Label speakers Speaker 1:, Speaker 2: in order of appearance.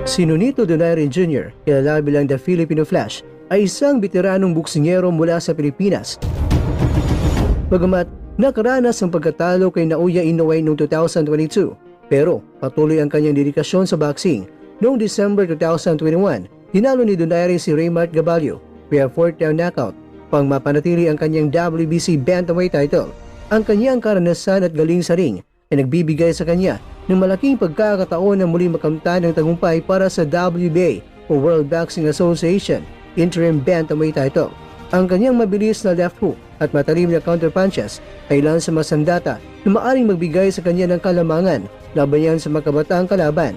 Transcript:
Speaker 1: Si Nonito Donaire Jr., kilala bilang The Filipino Flash, ay isang veteranong boksingero mula sa Pilipinas. Bagamat nakaranas ang pagkatalo kay Naoya Inoue noong 2022, pero patuloy ang kanyang dedikasyon sa boxing. Noong December 2021, hinalo ni Donaire si Raymart Gabalio via 4th round knockout pang mapanatili ang kanyang WBC Bantamweight title. Ang kanyang karanasan at galing sa ring ay nagbibigay sa kanya ng malaking pagkakataon na muli makamtan ng tagumpay para sa WBA o World Boxing Association Interim Bantamweight title. Ang kanyang mabilis na left hook at matalim na counter punches ay ilan sa masandata na maaring magbigay sa kanya ng kalamangan laban yan sa makabataang kalaban.